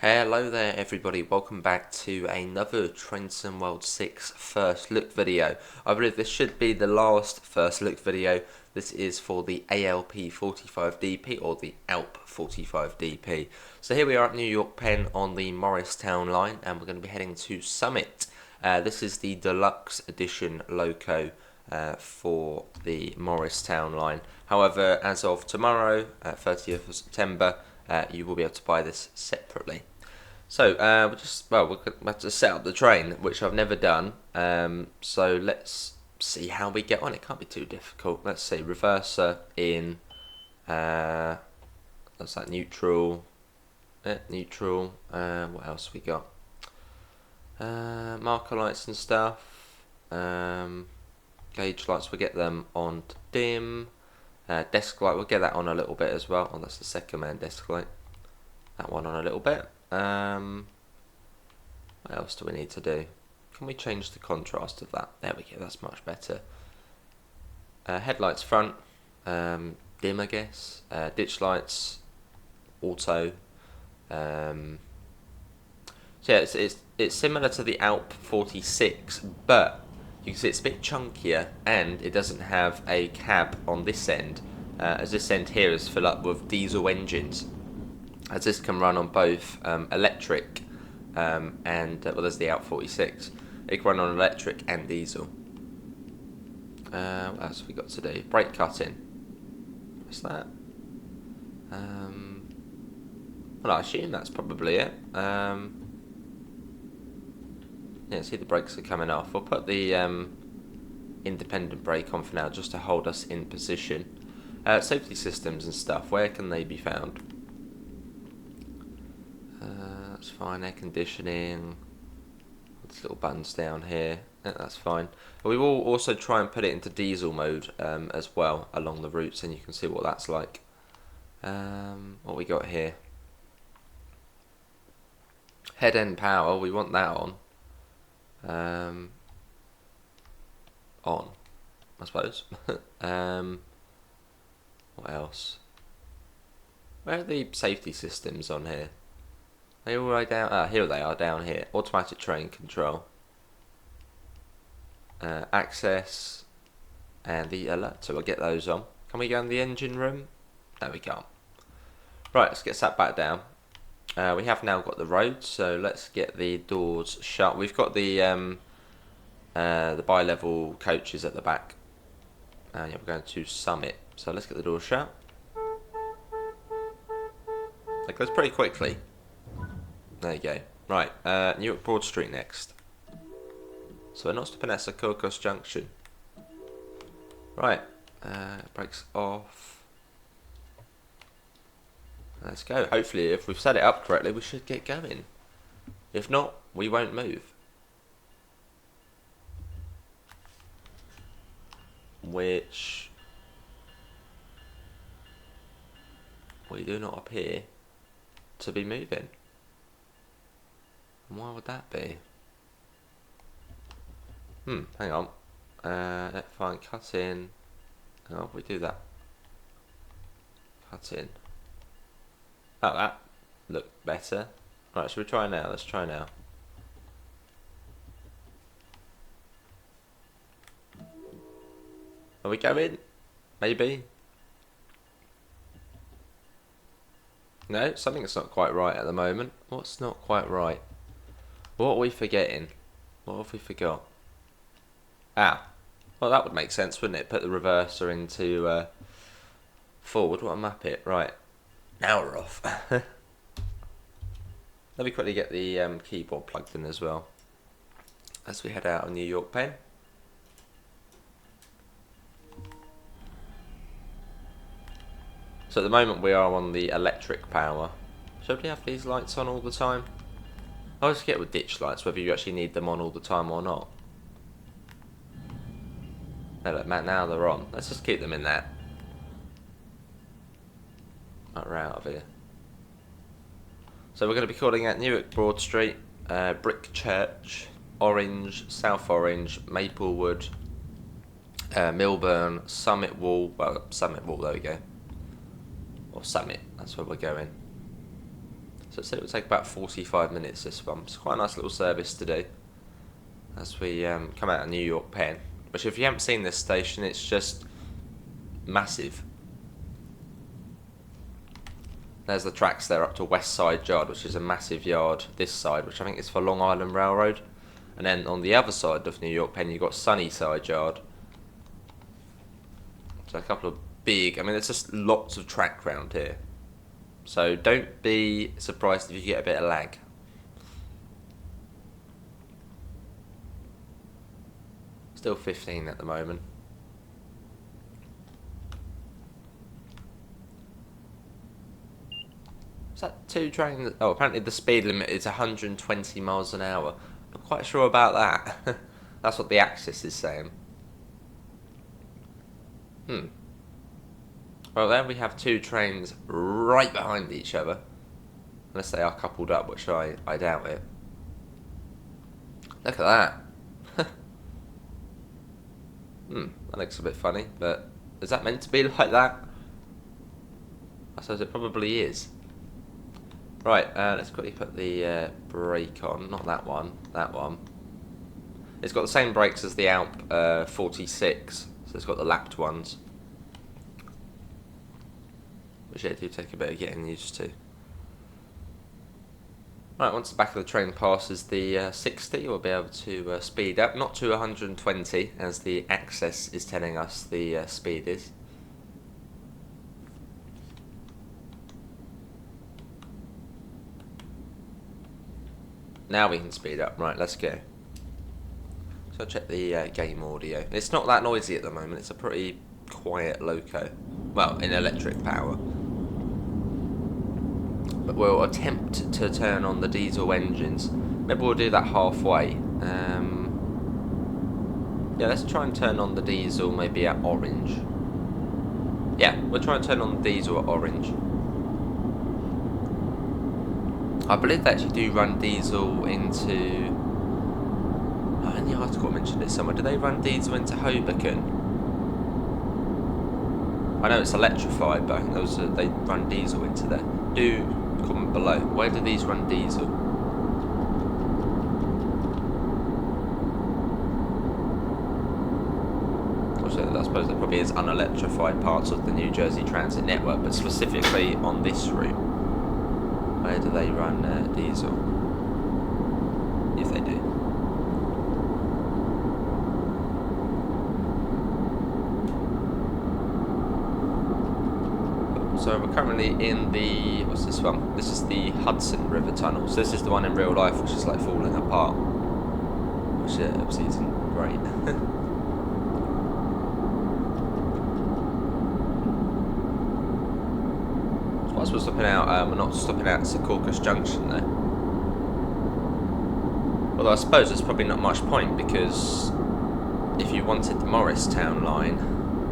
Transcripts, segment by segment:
Hello there everybody, welcome back to another Trends and World 6 first look video. I believe this should be the last first look video. This is for the ALP45DP or the ALP45DP. So here we are at New York Penn on the Morristown line and we're going to be heading to Summit. This is the deluxe edition Loco for the Morristown line. However, as of tomorrow, 30th of September, you will be able to buy this separately. So we're going to have to set up the train, which I've never done. So let's see how we get on. It can't be too difficult. Let's see, reverser in. That's like neutral. Neutral. What else we got? Marker lights and stuff. Gauge lights, we'll get them on to dim. Desk light, we'll get that on a little bit as well. Oh, that's the second man desk light. That one on a little bit. What else do we need to do? Can we change the contrast of that? There we go, that's much better. Headlights front, dim I guess. Ditch lights, auto. So yeah, it's similar to the ALP46, but you can see it's a bit chunkier and it doesn't have a cab on this end, as this end here is filled up with diesel engines. As this can run on both electric and, well, there's the ALP46. It can run on electric and diesel. What else have we got to do? Brake cutting. What's that? Well, I assume that's probably it. Yeah, see the brakes are coming off. We'll put the independent brake on for now, just to hold us in position. Safety systems and stuff, where can they be found? That's fine. Air conditioning. These little buttons down here. Yeah, that's fine. We will also try and put it into diesel mode as well along the routes, and you can see what that's like. What we got here? Head end power. We want that on. On, I suppose. What else? Where are the safety systems on here? They all right down. Here they are down here. Automatic train control, access, and the alert. So we'll get those on. Can we go in the engine room? No, we can't. Right, let's get sat back down. We have now got the road, so let's get the doors shut. We've got the bi-level coaches at the back. Yeah, we're going to Summit, so let's get the doors shut. That goes pretty quickly. There you go. Right, Newark Broad Street next. So we're not stopping at Secaucus Junction. Right, brakes off. Let's go. Hopefully, if we've set it up correctly, we should get going. If not, we won't move. Which we do not appear to be moving. And why would that be? Hang on. Let's find cut in. How do we do that? Cut in. Oh, that looked better. Right, should we try now? Let's try now. Are we going? Maybe. No, something's not quite right at the moment. What's not quite right? What are we forgetting? What have we forgot? Ah, well, that would make sense, wouldn't it? Put the reverser into forward. What a map it. Right, now we're off. Let me quickly get the keyboard plugged in as well as we head out of New York Penn. So at the moment we are on the electric power. Should we have these lights on all the time? I always forget with ditch lights whether you actually need them on all the time or not. No, look, Matt, now they're on. Let's just keep them in that. Right, we're out of here. So we're going to be calling at Newark Broad Street, Brick Church, Orange, South Orange, Maplewood, Milburn, Summit Wall. Well, Summit Wall, there we go. Or Summit, that's where we're going. So it said it would take about 45 minutes, this one. It's quite a nice little service to do as we come out of New York Penn. Which, if you haven't seen this station, it's just massive. There's the tracks there up to West Side Yard, which is a massive yard this side, which I think is for Long Island Railroad. And then on the other side of New York Penn, you've got Sunnyside Yard. So a couple of big, I mean, there's just lots of track round here. So don't be surprised if you get a bit of lag. Still 15 at the moment. Is that 2 trains? Oh, apparently the speed limit is 120 miles an hour. Not quite sure about that. That's what the axis is saying. Well, there we have 2 trains right behind each other. Unless they are coupled up, which I doubt it. Look at that. That looks a bit funny, but is that meant to be like that? I suppose it probably is. Right, let's quickly put the brake on. Not that one, that one. It's got the same brakes as the ALP46, so it's got the lapped ones. Which yeah, do take a bit of getting used to. Right, once the back of the train passes the 60, we'll be able to speed up, not to 120, as the axis is telling us the speed is. Now we can speed up. Right, let's go. So I'll check the game audio. It's not that noisy at the moment. It's a pretty quiet Loco. Well, in electric power. But we'll attempt to turn on the diesel engines. Maybe we'll do that halfway. Yeah, let's try and turn on the diesel maybe at orange. Yeah, we'll try and turn on the diesel at orange. I believe they actually do run diesel into... Oh, in the article I mentioned it somewhere. Do they run diesel into Hoboken? I know it's electrified, but I think those they run diesel into there. Do comment below. Where do these run diesel? Also, I suppose there probably is unelectrified parts of the New Jersey Transit network, but specifically on this route, where do they run diesel? If they do. So we're currently in the, what's this one? This is the Hudson River Tunnel. So this is the one in real life, which is like falling apart. Which obviously isn't great. So whilst we're stopping out, we're not stopping out at Secaucus Junction though. Although I suppose there's probably not much point, because if you wanted the Morristown line,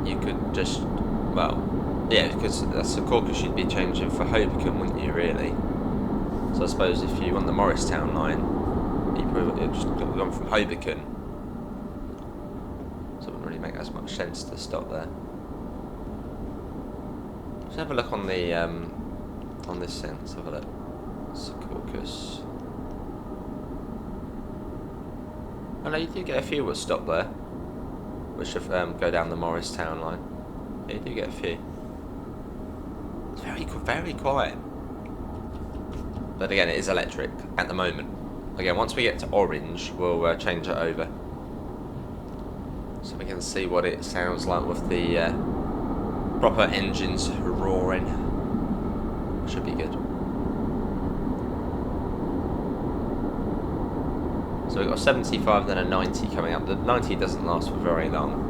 you could just, well, yeah, because that's Secaucus you'd be changing for Hoboken, wouldn't you, really? So I suppose if you want the Morristown line, you probably just gone from Hoboken. So it wouldn't really make as much sense to stop there. Let's have a look on the on this end. Let's have a look. Secaucus. Oh no, you do get a few that stop there, which should go down the Morristown line. Yeah, you do get a few. It's very quiet. But again, it is electric at the moment. Again, once we get to orange, we'll change it over. So we can see what it sounds like with the proper engines roaring. Should be good. So we've got a 75, then a 90 coming up. The 90 doesn't last for very long.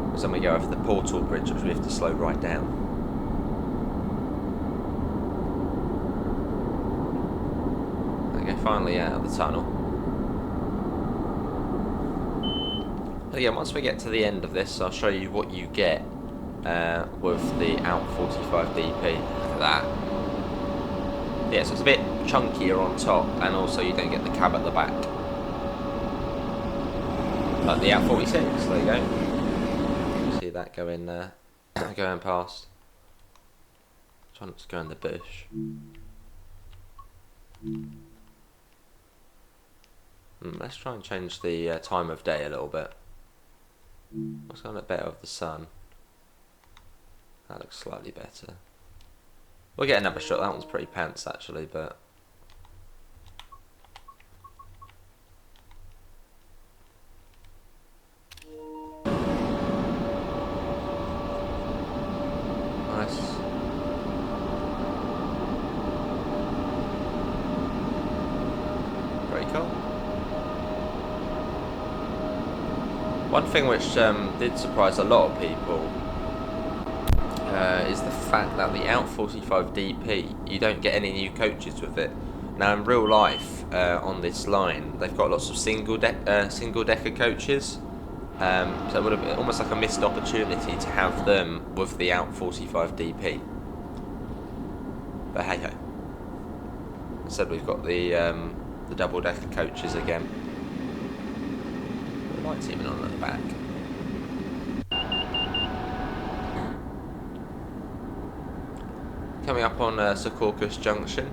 Because then we go over the Portal Bridge, which we have to slow right down. Finally out of the tunnel. But again, once we get to the end of this, I'll show you what you get with the ALP45DP. Look at that. Yeah, so it's a bit chunkier on top, and also you don't get the cab at the back. Like the ALP46, there you go. See that going going past. Trying not to go in the bush. Let's try and change the time of day a little bit. What's going to look better with the sun? That looks slightly better. We'll get another shot. That one's pretty pants actually, but nice. Very cool. One thing which did surprise a lot of people is the fact that the ALP45DP, you don't get any new coaches with it. Now in real life, on this line, they've got lots of single decker coaches, so it would have been almost like a missed opportunity to have them with the ALP45DP. But hey ho. Instead we've got the double decker coaches again. The lights even on at the back. Coming up on Secaucus Junction.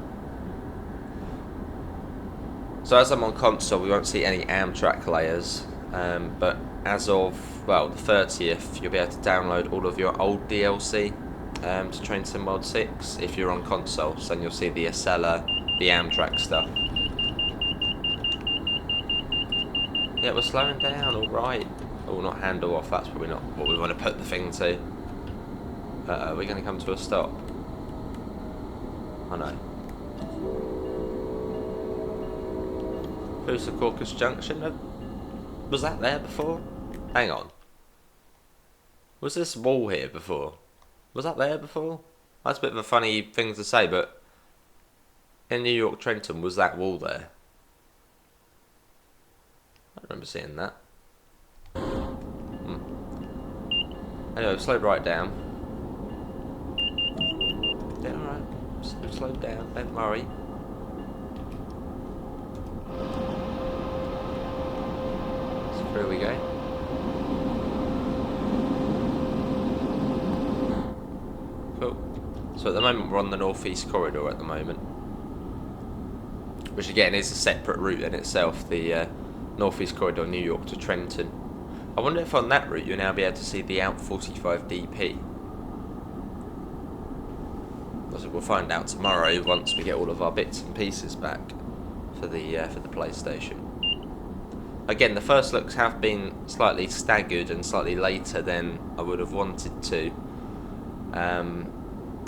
So as I'm on console, we won't see any Amtrak layers, but as of, well, the 30th, you'll be able to download all of your old DLC to Train Sim World 6 if you're on console, so then you'll see the Acela, the Amtrak stuff. Yeah, we're slowing down, alright. Oh, not handle off, that's probably not what we want to put the thing to. We're going to come to a stop. I know. Through Secaucus Junction? Was that there before? Hang on. Was this wall here before? Was that there before? That's a bit of a funny thing to say, but in New York Trenton, was that wall there? I remember seeing that. Anyway, slowed right down. Yeah, alright. Slow down, don't worry. So through we go. Cool. So at the moment we're on the northeast corridor at the moment, which again is a separate route in itself, the northeast corridor New York to Trenton. I wonder if on that route you'll now be able to see the ALP45DP. We'll find out tomorrow once we get all of our bits and pieces back for the PlayStation. Again, the first looks have been slightly staggered and slightly later than I would have wanted to.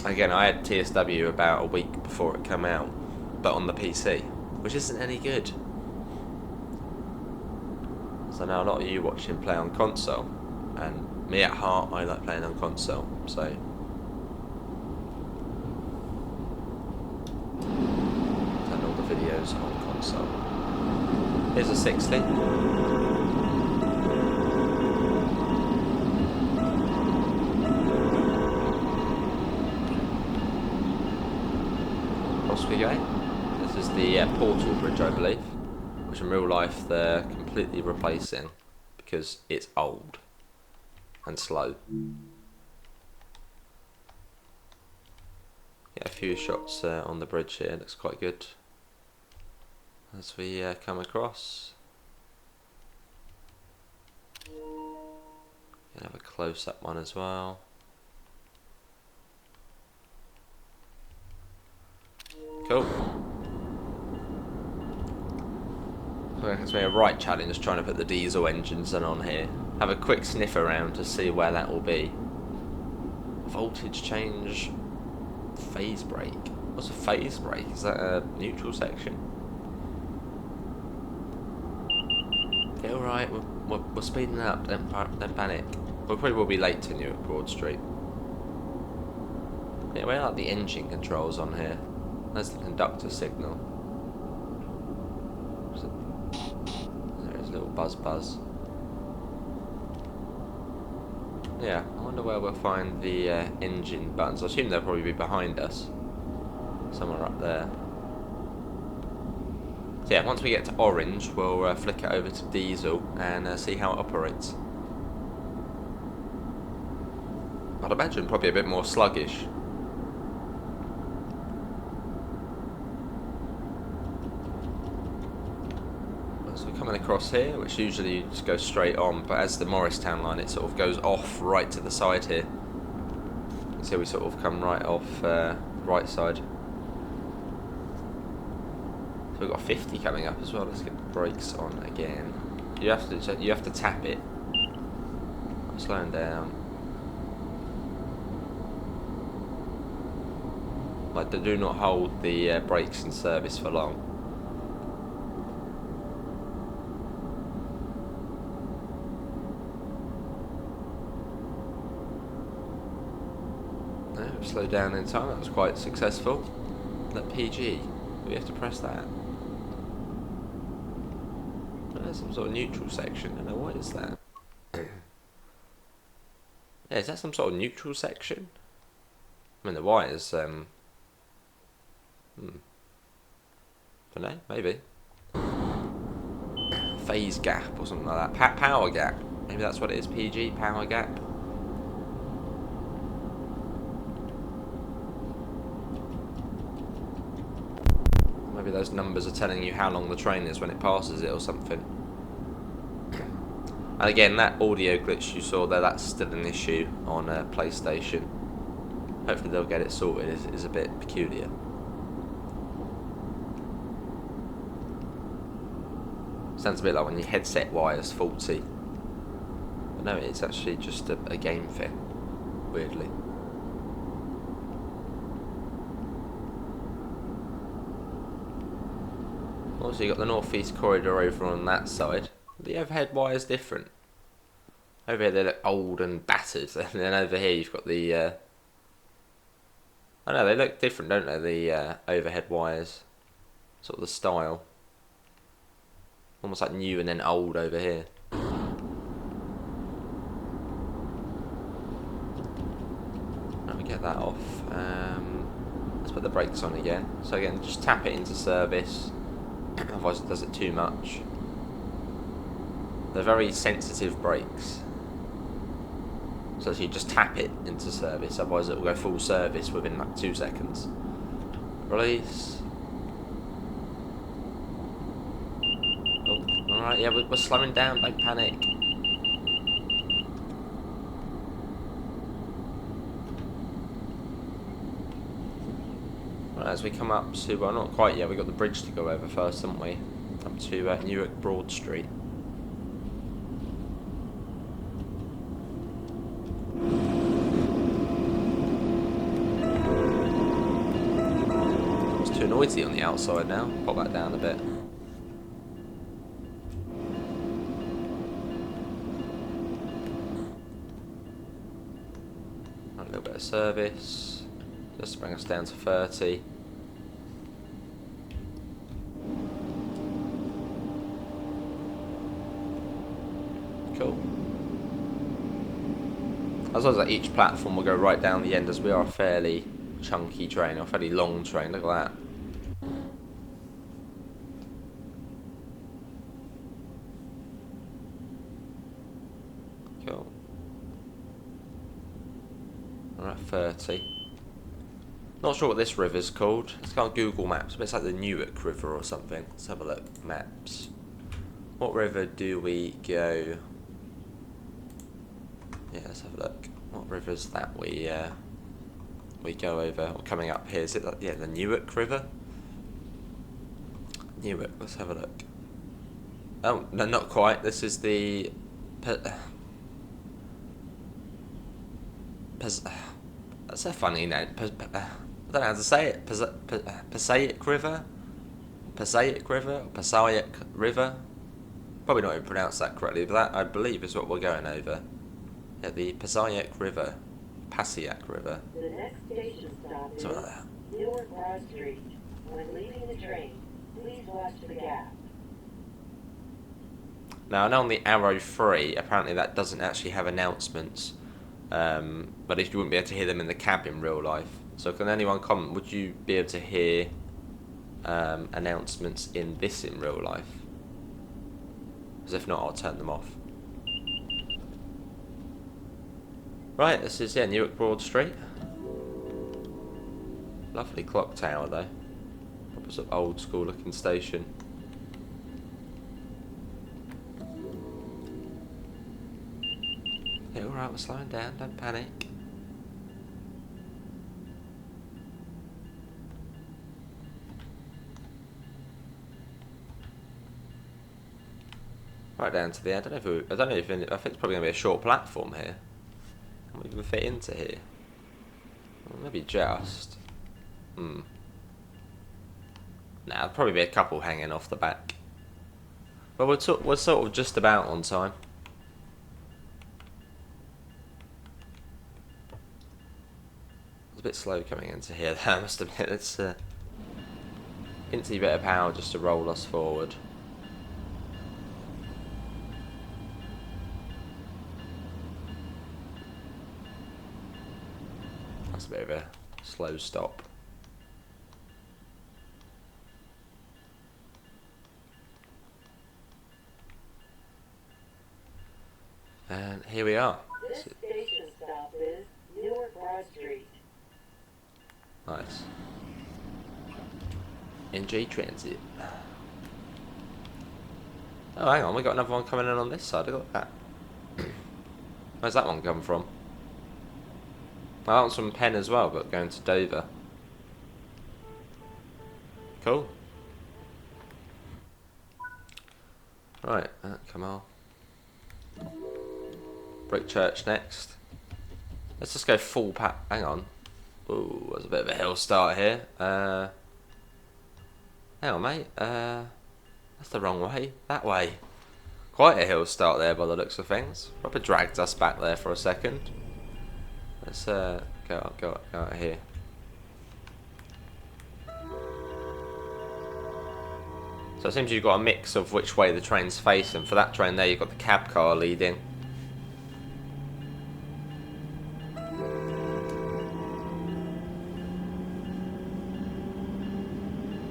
Again, I had TSW about a week before it came out, but on the PC, which isn't any good. So now a lot of you watching play on console, and me at heart, I like playing on console, so. Videos on console. Here's a 60. Across we go. This is the Portal Bridge, I believe, which in real life they're completely replacing because it's old and slow. Get a few shots on the bridge here, looks quite good. As we come across, and have a close-up one as well. Cool. It's been a right challenge trying to put the diesel engines on here. Have a quick sniff around to see where that will be. Voltage change, phase brake. What's a phase brake? Is that a neutral section? Yeah, alright, we're speeding up, don't panic. We probably will be late to Newark Broad Street. Yeah, where are the engine controls on here? There's the conductor signal. There's a little buzz. Yeah, I wonder where we'll find the engine buttons. I assume they'll probably be behind us. Somewhere up there. So yeah, once we get to orange, we'll flick it over to diesel and see how it operates. I'd imagine probably a bit more sluggish. So we're coming across here, which usually just goes straight on, but as the Morristown line, it sort of goes off right to the side here. So we sort of come right off right side. So we've got 50 coming up as well. Let's get the brakes on again. You have to tap it. I'm slowing down. Like, they do not hold the brakes in service for long. No, we've slowed down in time. That was quite successful. That PG. Do we have to press that? There's some sort of neutral section. I don't know, what is that? Yeah, is that some sort of neutral section? I mean, the wires, don't know, maybe. Phase gap or something like that. Power gap. Maybe that's what it is. PG, power gap. Maybe those numbers are telling you how long the train is when it passes it or something. And again, that audio glitch you saw there, that's still an issue on PlayStation. Hopefully they'll get it sorted. It's a bit peculiar. Sounds a bit like when your headset wire's faulty. But no, it's actually just a game thing, weirdly. Also, you've got the northeast corridor over on that side. The overhead wire's different. Over here they look old and battered, and then over here you've got the... I know, they look different, don't they, the overhead wires. Sort of the style. Almost like new and then old over here. Let me get that off. Let's put the brakes on again. So again, just tap it into service. Otherwise it does it too much. They're very sensitive brakes. So you just tap it into service, otherwise it will go full service within like 2 seconds. Release. Oh, alright, yeah, we're slowing down, don't panic. Right, as we come up to, well, not quite yet, we've got the bridge to go over first, haven't we? Up to Newark Broad Street. It's too noisy on the outside now. Pop that down a bit. A little bit of service. Just to bring us down to 30. Cool. I suppose that each platform will go right down the end, as we are a fairly chunky train, or a fairly long train. Look at that. Cool. We're at 30. Not sure what this river's called. It's got Google Maps, but it's like the Newark River or something. Let's have a look. Maps. What river do we go? Yeah, let's have a look. What river's that we go over? Or coming up here? Is it like, yeah, the Newark River? Newark. Let's have a look. Oh no, not quite. This is the. That's a funny name. I don't know how to say it. Passaic River? Passaic River? Or Passaic River? Probably not even pronounced that correctly, but that, I believe, is what we're going over. Yeah, the Passaic River. Passaic River. The next station stop is something like that. Newark Broad Street. When leaving the train, please watch the gap. Now, I know on the Arrow 3, apparently that doesn't actually have announcements. But if you wouldn't be able to hear them in the cab in real life. So can anyone comment, would you be able to hear announcements in this in real life? Because if not, I'll turn them off. Right, this is, yeah, Newark Broad Street. Lovely clock tower though. Proper sort of old school looking station. Yeah, alright, we're slowing down, don't panic. Right down to the end. I think it's probably gonna be a short platform here. Can we even fit into here? Well, maybe just. Nah, there'll probably be a couple hanging off the back. But we're sort of just about on time. It's a bit slow coming into here, I must admit. It's hinty bit of power just to roll us forward. That's a bit of a slow stop. And here we are. This station stop is Newark Broad Street. Nice. NG Transit. Oh, hang on, we got another one coming in on this side. Look at that. Where's that one come from? That one's from Penn as well, but going to Dover. Cool. Right, come on. Brick Church next. Let's just go full pack. Hang on. Ooh, there's a bit of a hill start here. Hang on, mate. That's the wrong way. That way. Quite a hill start there by the looks of things. Probably dragged us back there for a second. Let's go out here. So it seems you've got a mix of which way the train's facing. For that train there, you've got the cab car leading.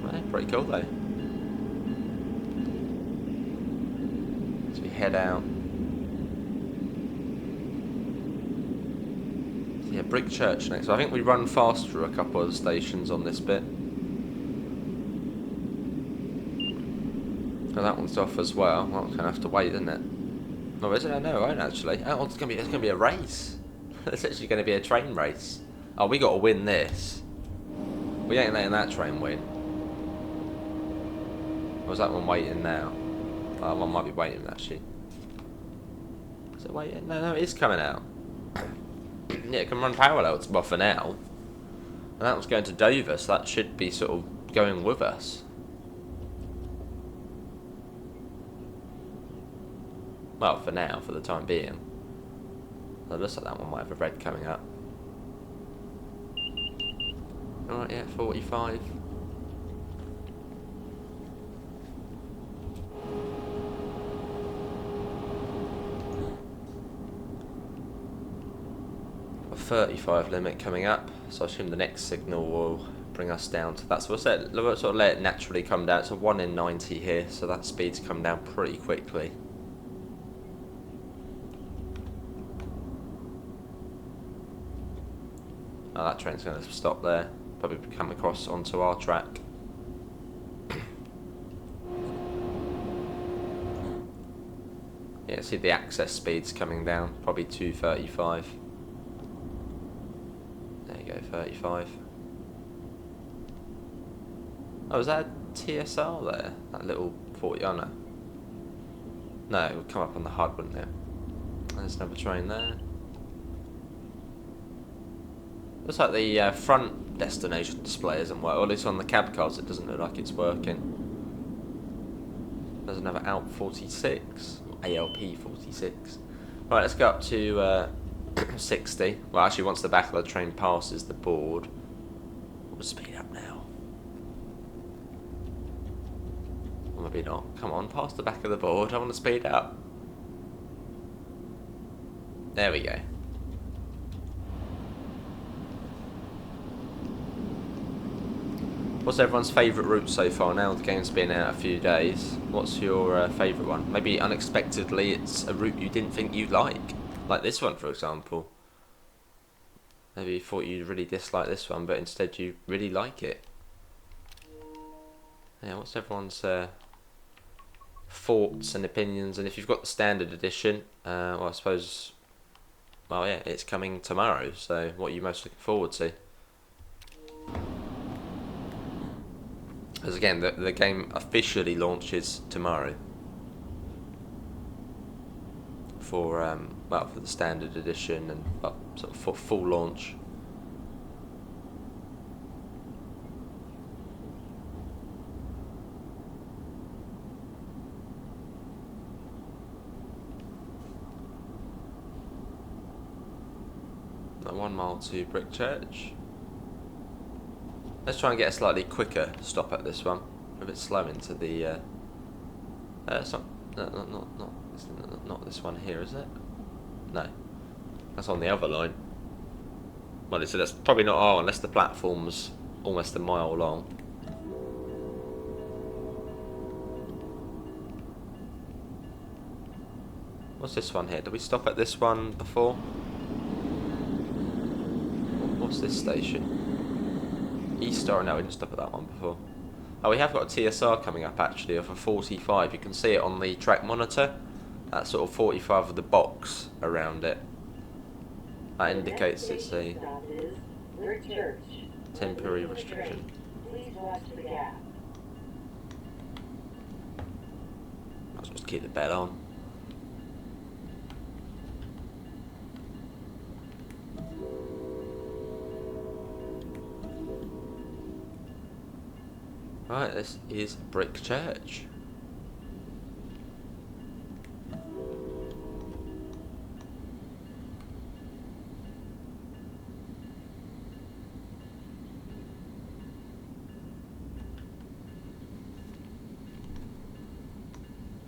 Right, pretty cool though. As we head out. So yeah, Brick Church next. So I think we run fast through a couple of stations on this bit. So that one's off as well. Well, it's gonna have to wait, isn't it? Oh, is it? No, it won't actually. Oh, it's gonna be a race. It's actually gonna be a train race. Oh, we gotta win this. We ain't letting that train win. Or is that one waiting now? Oh, that one might be waiting actually. Is it waiting? No, it is coming out. Yeah, it can run parallel to for now. And that one's going to Dover, so that should be sort of going with us. Well, for now, for the time being. It looks like that one might have a red coming up. Alright, yeah, 45. A 35 limit coming up, so I assume the next signal will bring us down to that. So we'll sort of let it naturally come down. It's a 1 in 90 here, so that speed's come down pretty quickly. Oh, that train's going to stop there. Probably come across onto our track. Yeah, see the access speed's coming down. Probably 235. There you go, 35. Oh, is that a TSR there? That little 40, oh no. No, it would come up on the HUD, wouldn't it? There's another train there. Looks like the front destination display isn't working, or at least on the cab cars it doesn't look like it's working. There's another ALP46, ALP46. Right, let's go up to 60. Well, actually, once the back of the train passes the board, we'll speed up now. Or maybe not. Come on, past the back of the board. I want to speed up. There we go. What's everyone's favourite route so far now? The game's been out a few days. What's your favourite one? Maybe unexpectedly it's a route you didn't think you'd like this one for example. Maybe you thought you'd really dislike this one, but instead you really like it. Yeah, what's everyone's thoughts and opinions? And if you've got the standard edition, well, I suppose well, yeah, it's coming tomorrow. So, what are you most looking forward to? Because again, the game officially launches tomorrow for well, for the standard edition and well, sort of for full launch. Now 1 mile to Brickchurch. Let's try and get a slightly quicker stop at this one. A bit slow into the. It's not. No, it's not this one here, is it? No, that's on the other line. Well, so that's probably not our, unless the platform's almost a mile long. What's this one here? Did we stop at this one before? What's this station? Easter? No, we didn't stop at that one before. Oh, we have got a TSR coming up actually of a 45. You can see it on the track monitor. That sort of 45 with the box around it. That indicates it's a temporary restriction. Please watch the gap. I was supposed to keep the bell on. Right, this is Brickchurch.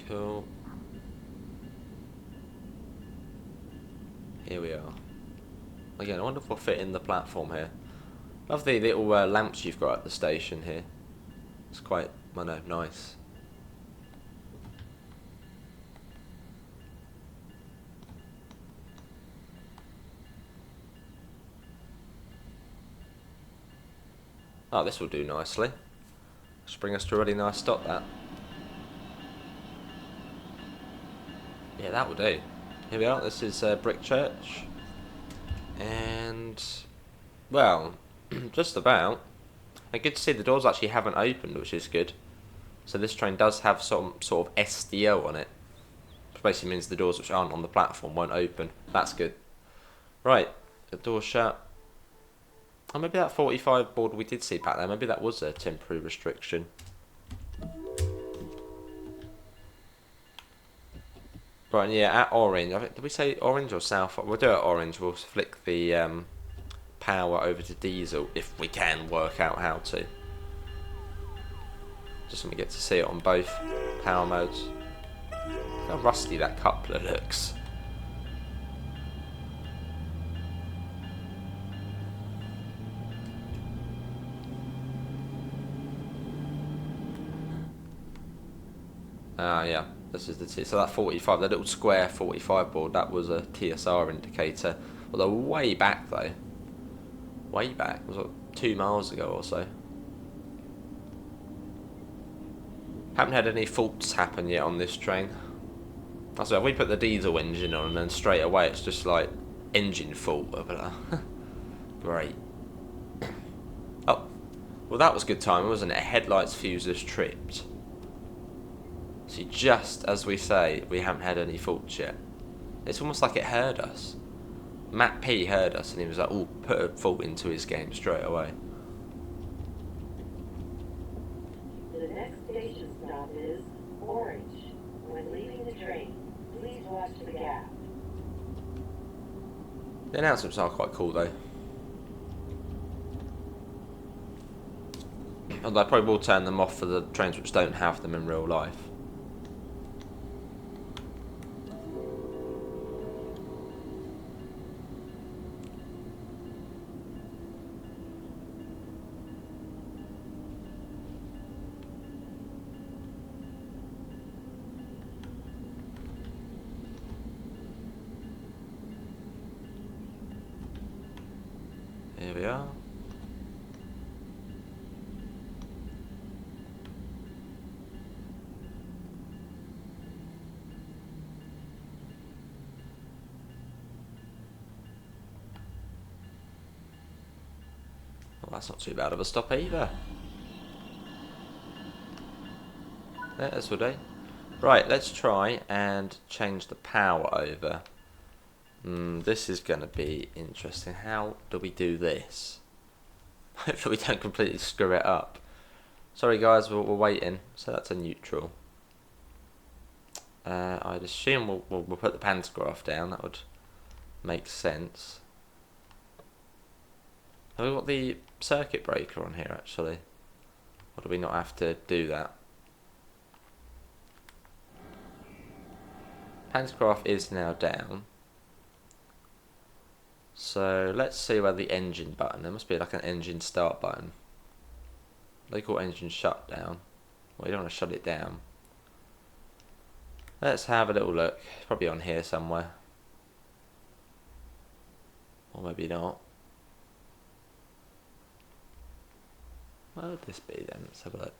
Cool. Here we are. Again, I wonder if we'll fit in the platform here. Love the little lamps you've got at the station here. It's quite, I know, nice. Oh, this will do nicely. Just bring us to a really nice stop, that. Yeah, that will do. Here we are, this is Brickchurch. And, well, just about. And good to see the doors actually haven't opened, which is good. So this train does have some sort of SDO on it. Which basically means the doors which aren't on the platform won't open. That's good. Right, the door's shut. Oh, maybe that 45 board we did see back there, maybe that was a temporary restriction. Right, and yeah, at orange, did we say orange or south? We'll do it at orange, we'll flick the power over to diesel if we can work out how to. Just so we get to see it on both power modes. Look how rusty that coupler looks. Yeah, this is the so that 45, that little square 45 board, that was a TSR indicator. Although way back though. Way back, it was like 2 miles ago or so. Haven't had any faults happen yet on this train. That's why we put the diesel engine on and then straight away it's just like engine fault. Great. Oh, well that was good timing, wasn't it? A headlights fuse has tripped. See, just as we say, we haven't had any faults yet. It's almost like it heard us. Matt P heard us and he was like, oh, put a fault into his game straight away. The next station stop is Orange. When leaving the train, please watch the gap. The announcements are quite cool though. Although I probably will turn them off for the trains which don't have them in real life. Here we are. that's not too bad of a stop either. Yeah, this will do. Right, let's try and change the power over. This is going to be interesting. How do we do this? Hopefully we don't completely screw it up. Sorry guys, we're waiting. So that's a neutral. I'd assume we'll put the pantograph down. That would make sense. Have we got the circuit breaker on here actually? Or do we not have to do that? Pantograph is now down. So let's see where the engine button, there must be like an engine start button. They call engine shutdown. Well, you don't want to shut it down. Let's have a little look. It's probably on here somewhere. Or maybe not. Where would this be then? Let's have a look.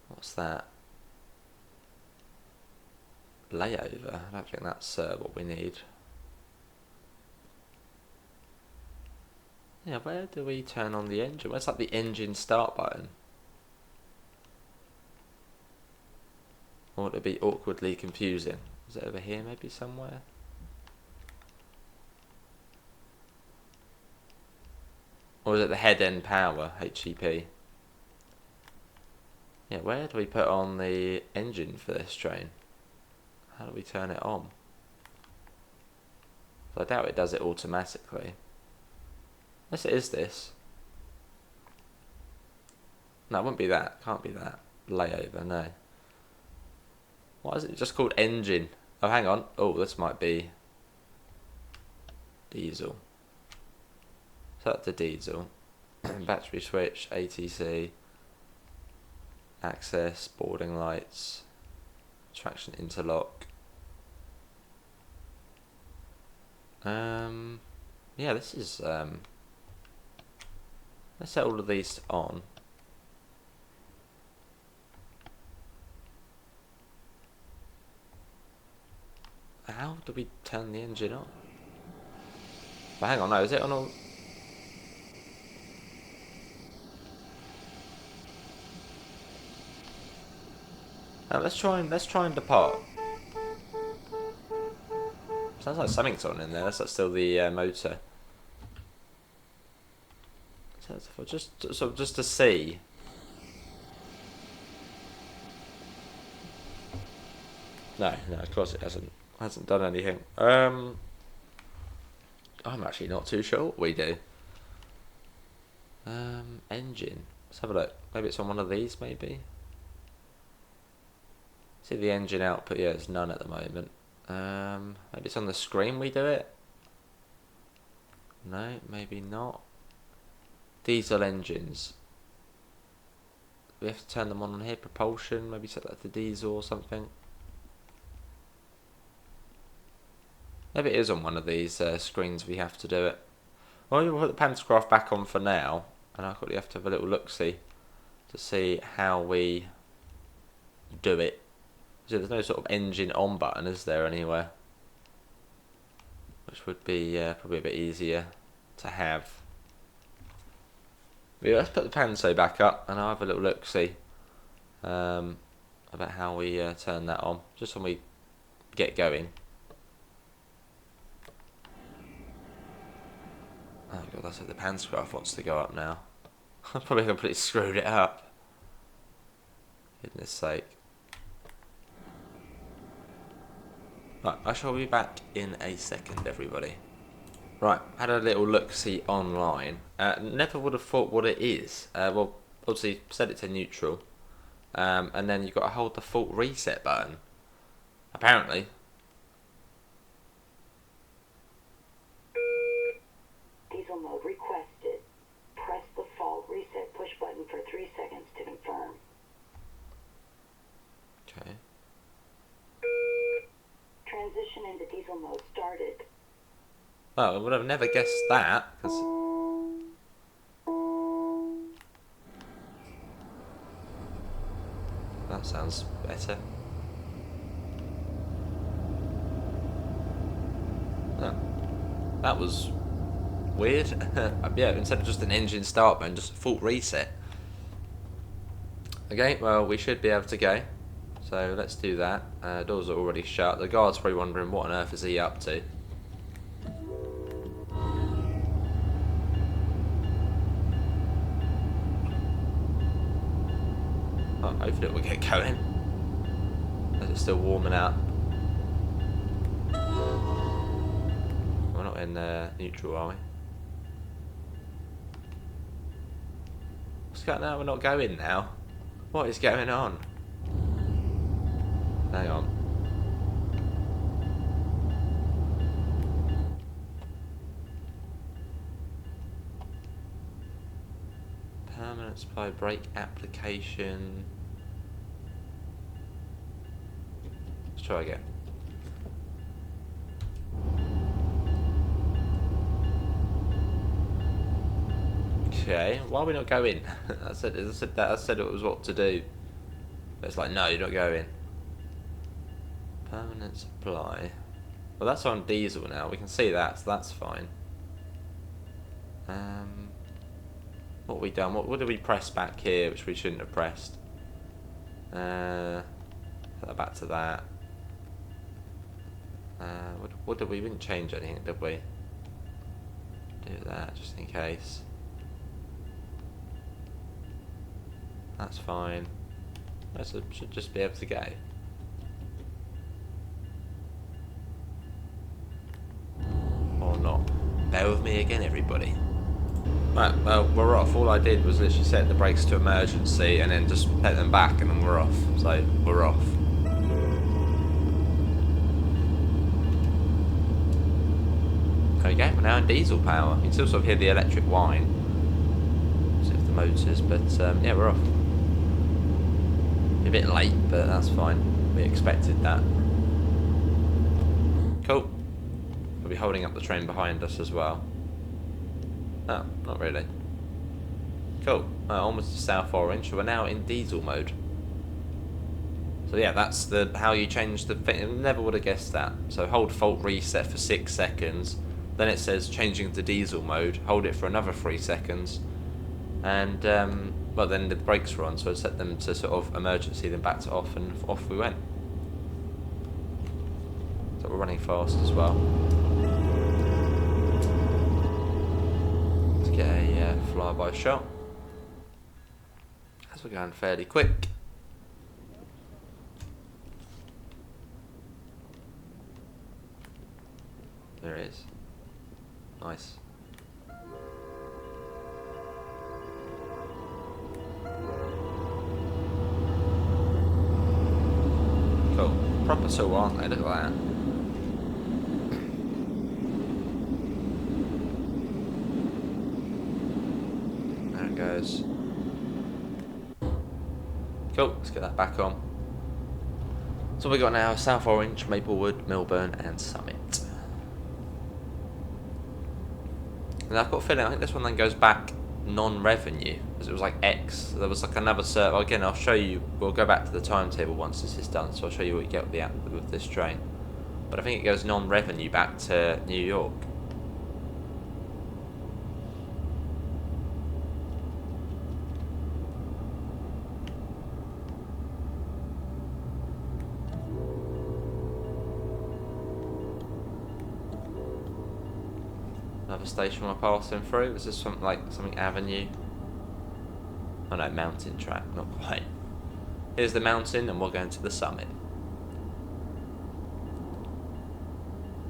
What's that? Layover. I don't think that's what we need. Yeah, where do we turn on the engine? Where's like the engine start button? Or would it be awkwardly confusing? Is it over here maybe somewhere? Or is it the head end power, HEP? Yeah, where do we put on the engine for this train? How do we turn it on? I doubt it does it automatically. Unless it is this. No, it wouldn't be that. Can't be that. Layover, no. Why is it just called engine? Oh, hang on. Oh, this might be diesel. So that's the diesel. Battery switch, ATC, access, boarding lights, traction interlock. Yeah, this is let's set all of these on. How do we turn the engine on? But hang on, no, is it on all? Now let's try and depart. Sounds like something's on in there. That's still the motor. So just to see. No, of course it hasn't done anything. I'm actually not too sure what we do. Engine. Let's have a look. Maybe it's on one of these, maybe. See the engine output. Yeah, it's none at the moment. Maybe it's on the screen we do it. No, maybe not. Diesel engines. We have to turn them on here. Propulsion. Maybe set that to diesel or something. Maybe it is on one of these screens we have to do it. Well, we'll put the pantograph back on for now, and I'll quickly have to have a little look-see to see how we do it. So there's no sort of engine on button, is there, anywhere? Which would be probably a bit easier to have. But yeah, let's put the panto back up, and I'll have a little look-see about how we turn that on, just when we get going. Oh god, that's like the pantograph wants to go up now. I've probably completely screwed it up. Goodness sake. Right, I shall be back in a second, everybody. Right, had a little look-see online. Never would have thought what it is. Well, obviously set it to neutral. And then you've got to hold the default reset button. Apparently. Diesel mode requested. Press the fault reset push button for 3 seconds to confirm. Okay. Transition into diesel mode started. Oh, I would have never guessed that, because... That sounds better. Oh, that was Weird. Yeah, instead of just an engine start button, just a full reset. Okay, well, we should be able to go. So let's do that. Doors are already shut. The guard's probably wondering what on earth is he up to. Oh, hopefully it will get going. As it's still warming up. We're not in neutral, are we? What's going on? We're not going now. What is going on? Hang on. Permanent supply brake application. Let's try again. Okay, why are we not going? I said it was what to do. But it's like, no, you're not going. Permanent supply. Well, that's on diesel now. We can see that, so that's fine. What have we done? What did we press back here, which we shouldn't have pressed? Put that back to that. What did we? We didn't change anything, did we? Do that just in case. That's fine. I should just be able to go. Or not. Bear with me again, everybody. Right, well, we're off. All I did was literally set the brakes to emergency and then just set them back and then we're off. So, we're off. There we go, we're now in diesel power. You can still sort of hear the electric whine. See if the motors, but yeah, we're off. A bit late, but that's fine. We expected that. Cool. We'll be holding up the train behind us as well. Oh, not really. Cool. Almost to South Orange. We're now in diesel mode. So yeah, that's how you change the thing. Never would have guessed that. So hold fault reset for 6 seconds. Then it says changing to diesel mode. Hold it for another 3 seconds. And well, then the brakes were on, so I set them to sort of emergency, then back to off, and off we went. So we're running fast as well. Let's get a flyby shot. As we're going fairly quick. There it is. Nice. Cool. Proper tool, aren't they? Look at that. There it goes. Cool, let's get that back on. So we got now South Orange, Maplewood, Milburn and Summit. And I've got a feeling, I think this one then goes back non-revenue, because it was like X. There was like another server. Again, I'll show you, we'll go back to the timetable once this is done, so I'll show you what you get with this train. But I think it goes non-revenue back to New York. Another station we're passing through. Is this something Avenue? Oh no, mountain track, not quite. Here's the mountain and we're going to the summit.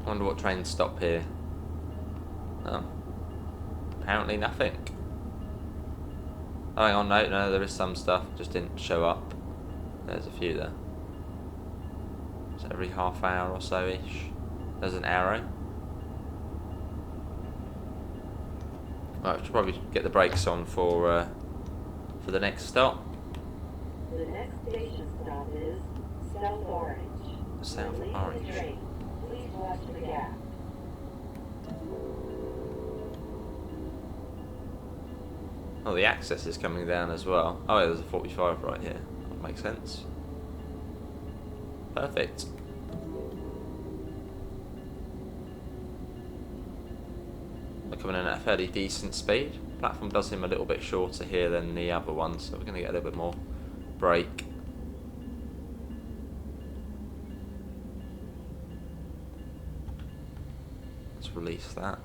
I wonder what trains stop here. Oh. Apparently nothing. Oh, hang on, no, there is some stuff, just didn't show up. There's a few there. It's every half hour or so-ish. There's an arrow. Right, we should probably get the brakes on for the next stop. The next station stop is South Orange. South When Orange. leaving the train, please watch the gap. Oh, the access is coming down as well. Oh, yeah, there's a 45 right here. That makes sense. Perfect. They're coming in at a fairly decent speed. Platform does seem a little bit shorter here than the other one, so we're going to get a little bit more brake. Let's release that.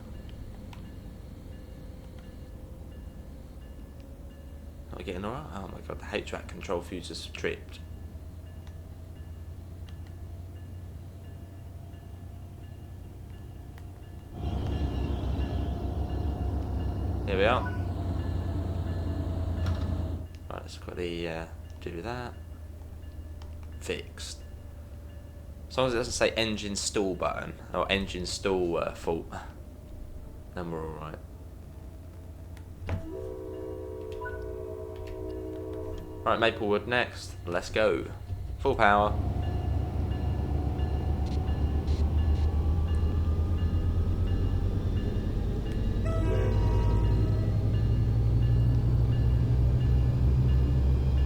Are we getting alright? Oh my god, the HVAC control fuse is tripped. Here we are. Right, let's quickly do that. Fixed. As long as it doesn't say engine stall button or engine stall fault, then we're alright. Right, Maplewood next. Let's go. Full power.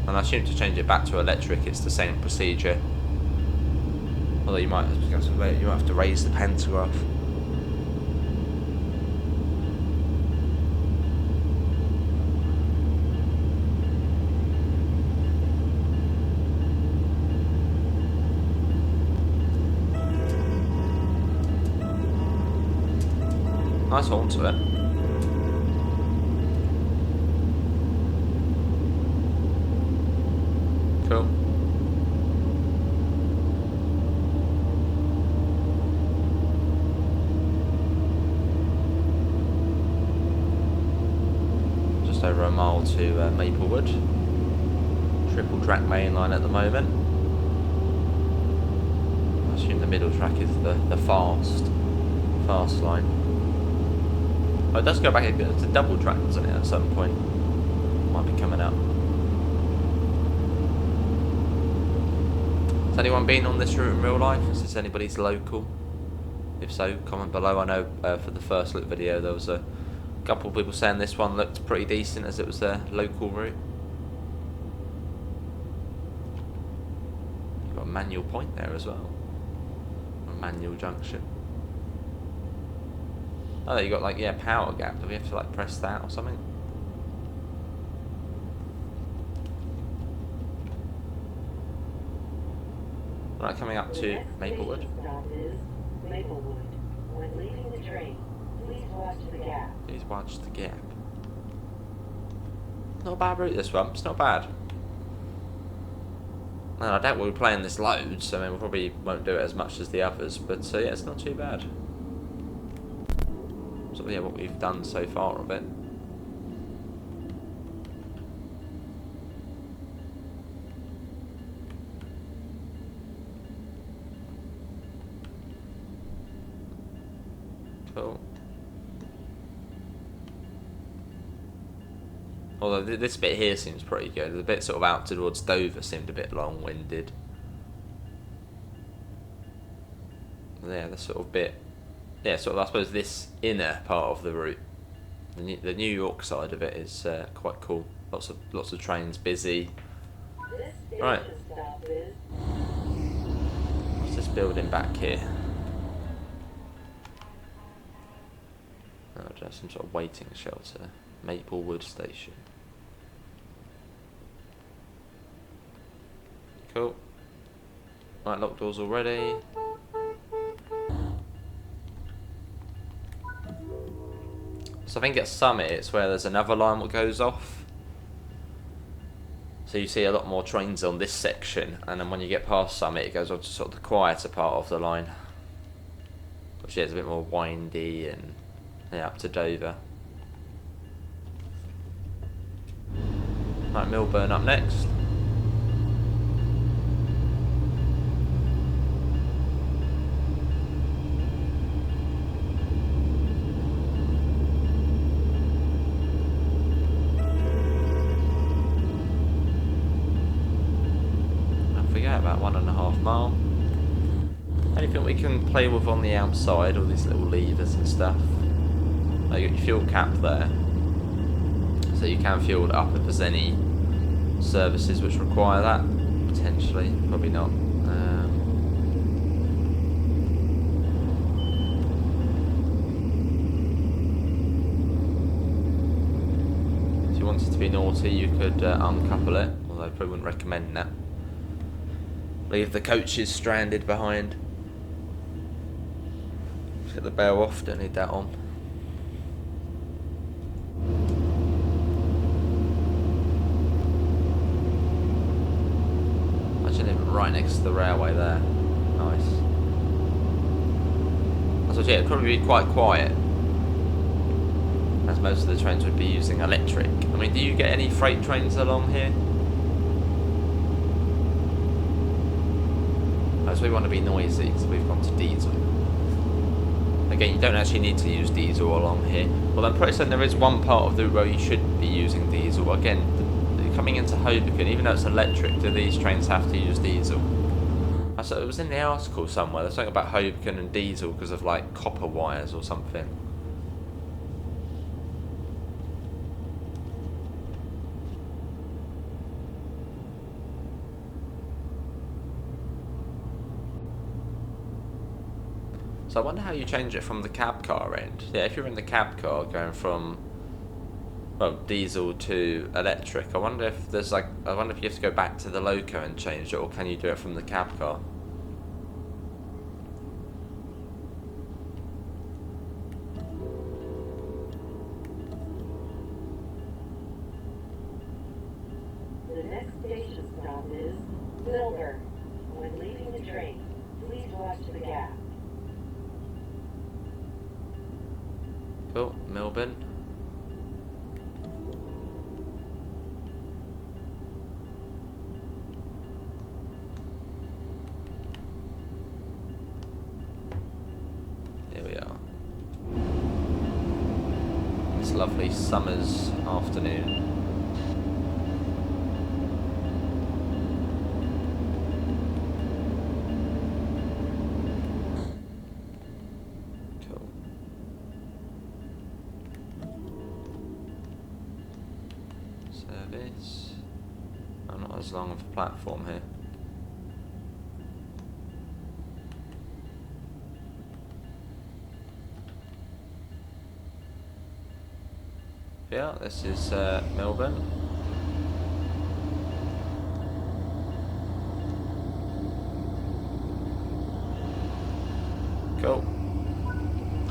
And I assume to change it back to electric, it's the same procedure. Although you might have to raise the pantograph. Nice horn to it. Cool. Just over a mile to Maplewood. Triple track main line at the moment. I assume the middle track is the fast line. Oh, it does go back to double track, doesn't it, at some point? Might be coming up. Has anyone been on this route in real life? Is this anybody's local? If so, comment below. I know for the first look video there was a couple of people saying this one looked pretty decent as it was their local route. You've got a manual point there as well. A manual junction. Oh, you got like, yeah, power gap. Do we have to like press that or something? Right, coming up to Maplewood. Stop is Maplewood. When leaving the train, please watch the gap. Please watch the gap. Not a bad route, this one. It's not bad. No, I doubt we'll be playing this loads, so I mean, we probably won't do it as much as the others, but yeah, it's not too bad. So yeah, what we've done so far of it. Cool. Although this bit here seems pretty good. The bit sort of out towards Dover seemed a bit long-winded. Yeah, the sort of bit. Yeah, sort of, I suppose, this inner part of the route, the New York side of it is quite cool. Lots of trains, busy. Right. What's this building back here? Oh, just some sort of waiting shelter. Maplewood Station. Cool. Right, locked doors already. So I think at Summit it's where there's another line that goes off. So you see a lot more trains on this section, and then when you get past Summit it goes on to sort of the quieter part of the line. Which is a bit more windy and yeah, up to Dover. Right, Milburn up next. About 1.5 mile. Anything we can play with on the outside, all these little levers and stuff. You got your fuel cap there, so you can fuel it up if there's any services which require that. Potentially, probably not. wanted to be naughty, you could uncouple it, although I probably wouldn't recommend that. Leave the coaches stranded behind. Get the bell off, don't need that on. Imagine it right next to the railway there. Nice. I thought, yeah, it'd probably be quite quiet, as most of the trains would be using electric. I mean, do you get any freight trains along here? So we want to be noisy, so we've gone to diesel. Again, you don't actually need to use diesel along here. Well, I'm pretty certain there is one part of the road you should be using diesel. Again, coming into Hoboken, even though it's electric, do these trains have to use diesel? I saw it was in the article somewhere. There's something about Hoboken and diesel because of like copper wires or something. So I wonder how you change it from the cab car end. Yeah, if you're in the cab car going from, well, diesel to electric, I wonder if there's like, I wonder if you have to go back to the Loco and change it, or can you do it from the cab car? The next station stop is Milburn. When leaving the train, please watch the gap. Cool, Melbourne. Here we are. It's a lovely summer's afternoon. Service. Oh, not as long of a platform here. Yeah, this is Melbourne. Cool.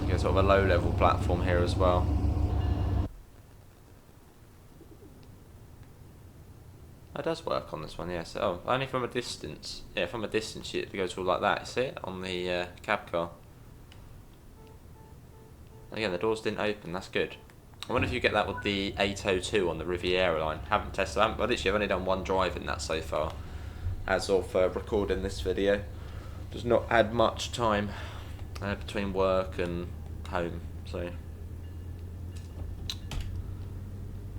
You get sort of a low level platform here as well. It does work on this one, yes. Oh, only from a distance. Yeah, from a distance it goes all like that. You see it on the cab car. Again, the doors didn't open. That's good. I wonder if you get that with the 802 on the Riviera line. Haven't tested. Well, literally, I've only done one drive in that so far, as of recording this video. Does not add much time between work and home, so.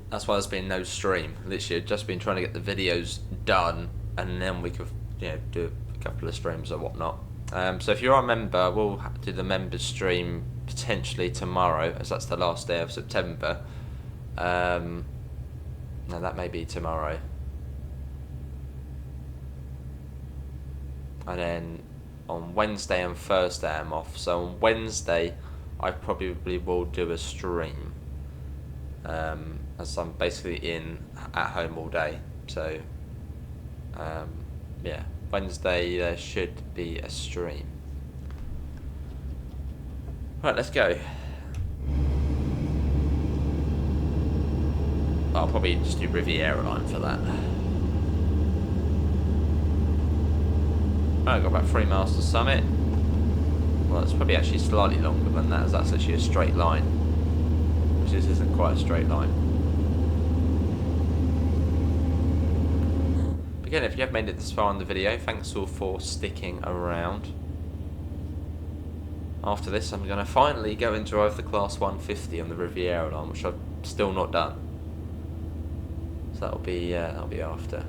That's why there's been no stream. Literally, I've just been trying to get the videos done, and then we could, do a couple of streams or whatnot. So if you're a member, we'll do the members stream potentially tomorrow, as that's the last day of September. No, that may be tomorrow. And then on Wednesday and Thursday I'm off. So on Wednesday, I probably will do a stream. As I'm basically at home all day, so yeah, Wednesday there should be a stream. Right, let's go. I'll probably just do Riviera line for that. Right, I've got about 3 miles to Summit. Well, it's probably actually slightly longer than that, as that's actually a straight line, which this isn't quite a straight line. Again, if you have made it this far in the video, thanks all for sticking around. After this, I'm going to finally go and drive the Class 150 on the Riviera line, which I've still not done. So that'll be after.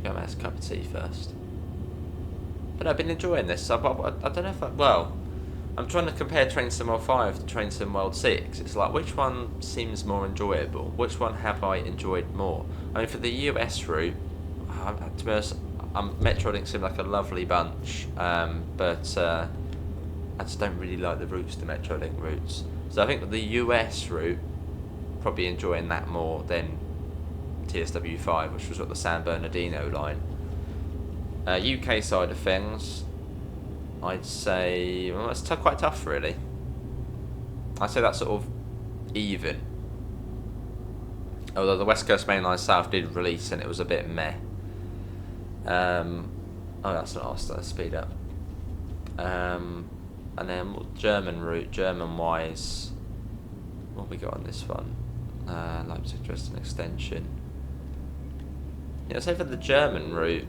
Go and have a cup of tea first. But I've been enjoying this. I don't know if I'm trying to compare Train Sim World 5 to Train Sim World 6. It's like, which one seems more enjoyable? Which one have I enjoyed more? I mean, for the US route, to be honest, Metrolink seemed like a lovely bunch, but I just don't really like the routes, the Metrolink routes. So I think the US route, probably enjoying that more than TSW5, which was got the San Bernardino line. UK side of things, I'd say, well, it's quite tough really. I'd say that's sort of even. Although the West Coast Main Line South did release and it was a bit meh. Oh, that's not us, speed up. And then German route, German-wise, what have we got on this one? Leipzig Dresden extension. Yeah, I'd say for the German route,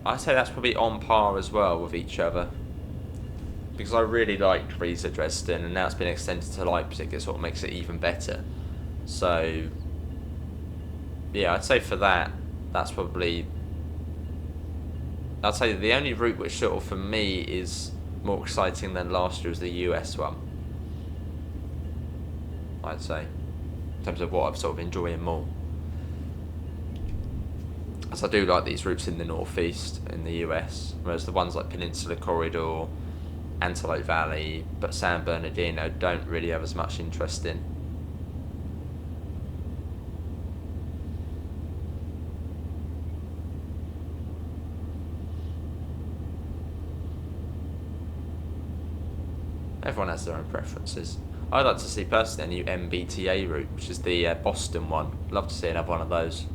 I'd say that's probably on par as well with each other. Because I really liked Riesa Dresden, and now it's been extended to Leipzig, it sort of makes it even better. So, yeah, I'd say for that, that's probably... I'd say the only route which sort of, for me, is more exciting than last year is the US one. I'd say. In terms of what I'm sort of enjoying more. As I do like these routes in the northeast, in the US, whereas the ones like Peninsula Corridor, Antelope Valley, but San Bernardino don't really have as much interest in. Everyone has their own preferences. I'd like to see personally a new MBTA route, which is the Boston one. Love to see another one of those.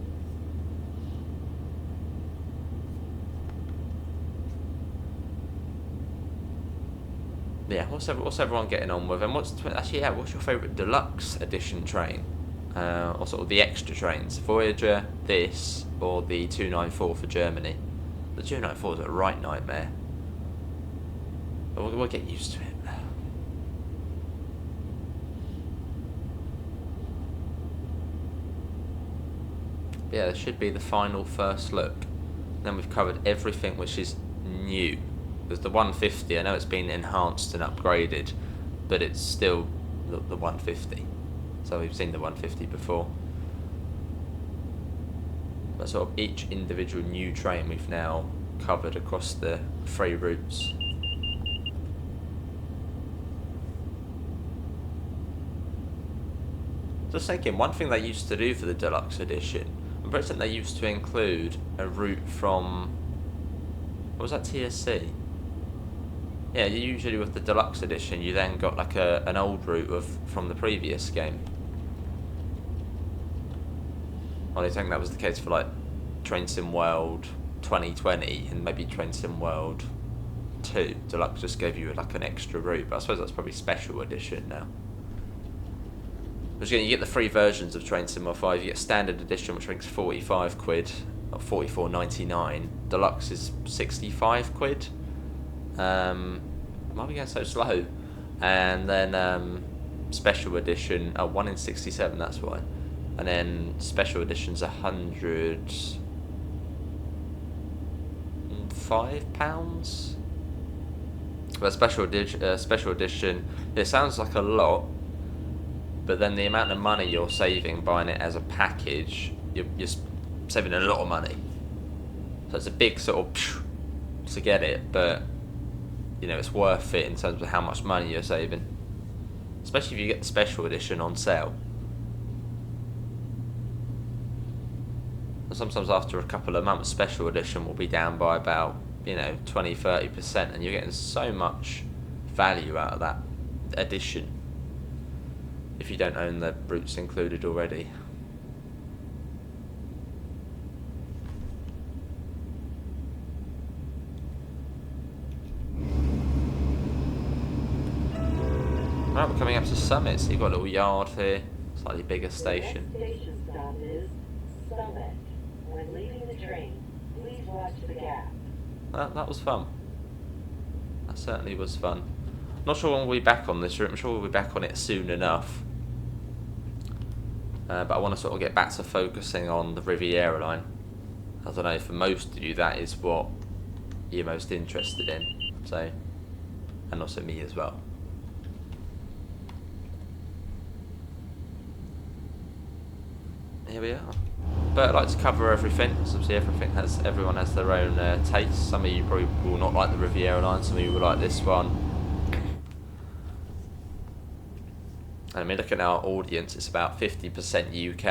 Yeah, what's everyone getting on with? And what's your favourite deluxe edition train? Or sort of the extra trains? Voyager, this, or the 294 for Germany? The 294 is a right nightmare. But we'll get used to it. But yeah, this should be the final first look. Then we've covered everything which is new. Because the 150, I know it's been enhanced and upgraded, but it's still the 150. So we've seen the 150 before. But sort of each individual new train we've now covered across the 3 routes. Just thinking, one thing they used to do for the deluxe edition, I'm pretty certain they used to include a route from, what was that, TSC? Yeah, usually with the deluxe edition, you then got like an old route from the previous game. Well, I think that was the case for like Train Sim World 2020 and maybe Train Sim World 2. Deluxe just gave you like an extra route, but I suppose that's probably special edition now. Because you get the 3 versions of Train Sim World 5. You get standard edition, which makes 45 quid, or 44.99. Deluxe is 65 quid. Why are we going so slow? And then special edition, 1 in 67, that's why. And then special edition's £105. But special edition, it sounds like a lot, but then the amount of money you're saving buying it as a package, you're saving a lot of money. So it's a big sort of to get it, but you know, it's worth it in terms of how much money you're saving. Especially if you get the special edition on sale. And sometimes after a couple of months, special edition will be down by about, 20-30%, and you're getting so much value out of that edition if you don't own the routes included already. Right, we're coming up to Summit, so you've got a little yard here, slightly bigger station. The next station stop is Summit. When leaving the train, please watch the gap. That was fun. That certainly was fun. Not sure when we'll be back on this route. I'm sure we'll be back on it soon enough. But I want to sort of get back to focusing on the Riviera line. I don't know, for most of you that is what you're most interested in. So, and also me as well. Here we are. But I like to cover everything, because obviously everyone has their own taste. Some of you probably will not like the Riviera line, some of you will like this one. I mean, looking at our audience, it's about 50% UK,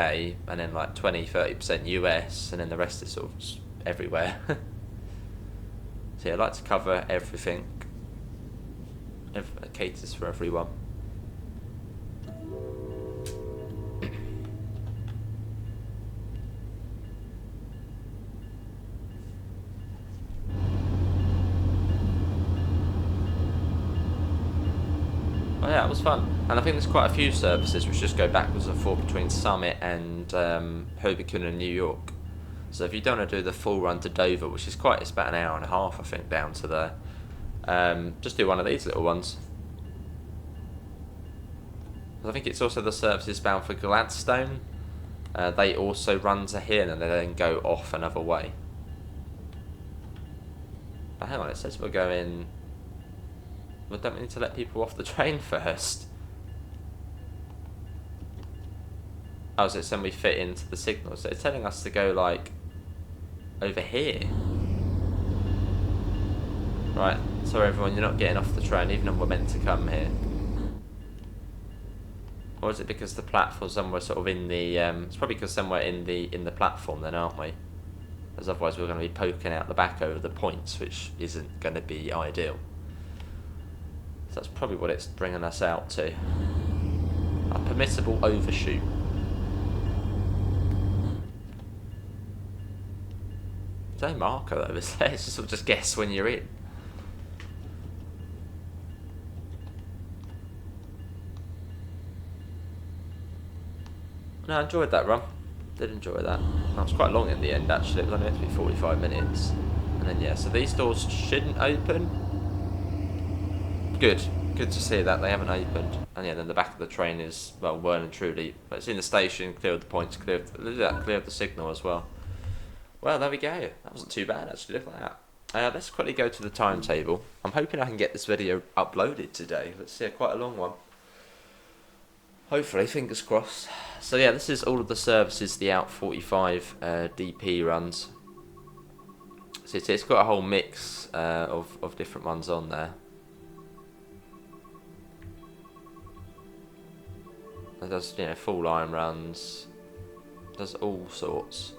and then like 20-30% US, and then the rest is sort of just everywhere. So yeah, I like to cover everything. It caters for everyone. Oh yeah, it was fun. And I think there's quite a few services which just go backwards and forth between Summit and Hoboken and New York. So if you don't want to do the full run to Dover, which is it's about an hour and a half, I think, down to there, just do one of these little ones. I think it's also the services bound for Gladstone. They also run to here and they then go off another way. But hang on, it says we're going... Well, don't we need to let people off the train first? Oh, so it's when we fit into the signal. So it's telling us to go, like, over here. Right, sorry everyone, you're not getting off the train, even though we're meant to come here. Or is it because the platform's somewhere sort of in the... it's probably because somewhere in the platform then, aren't we? Because otherwise we're going to be poking out the back over the points, which isn't going to be ideal. So that's probably what it's bringing us out to. A permissible overshoot. There's no marker though, is there? It's just sort of just guess when you're in. No, I enjoyed that run. Did enjoy that. It was quite long in the end actually. It was only meant to be 45 minutes. And then yeah, so these doors shouldn't open. Good to see that they haven't opened. And yeah, then the back of the train is, well, well and truly, but it's in the station, cleared the points, cleared the signal as well. Well, there we go. That wasn't too bad actually, look at that. Let's quickly go to the timetable. I'm hoping I can get this video uploaded today. Let's see, quite a long one. Hopefully, fingers crossed. So yeah, this is all of the services the ALP45DP runs. So it's got a whole mix of different ones on there. It does, you know, full line runs, does all sorts,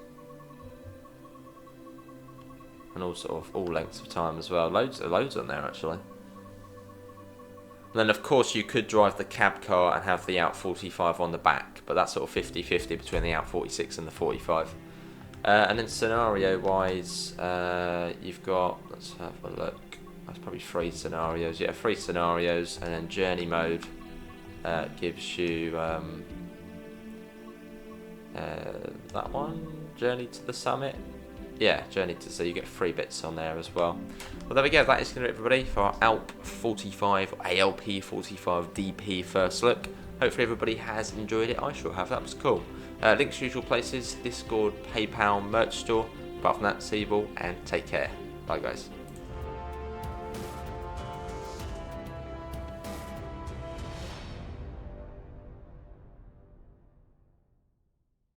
and all sort of all lengths of time as well. Loads on there actually. And then of course you could drive the cab car and have the ALP45 on the back, but that's sort of 50-50 between the ALP46 and the 45. And then scenario wise, you've got, let's have a look. That's probably 3 scenarios. Yeah, 3 scenarios, and then journey mode. Gives you that one, Journey to the Summit. Yeah, so you get 3 bits on there as well. Well, there we go. That is going to do it, everybody, for our ALP45DP first look. Hopefully everybody has enjoyed it. I sure have. That was cool. Links to usual places: Discord, PayPal, merch store. Apart from that, see you all and take care. Bye, guys.